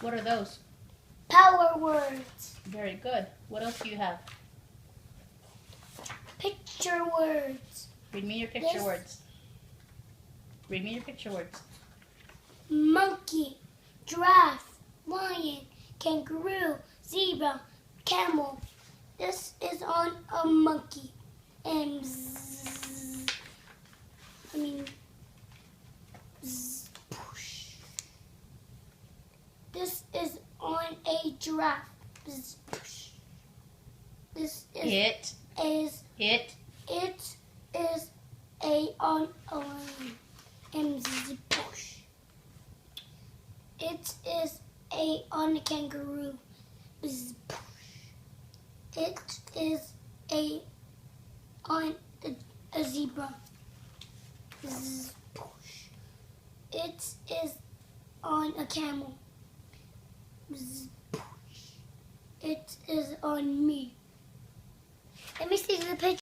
What are those? Power words. Very good. What else do you have? Picture words. Read me your picture This- words. Read me your picture words. Monkey, giraffe, lion, kangaroo, zebra, camel. This is on a monkey. And push. This is on a giraffe. Push. This is It a on a lion. And push. It is a on a kangaroo. Push. It is a on a zebra. Push. It is on a camel. Push. It is on me. Let me see the picture.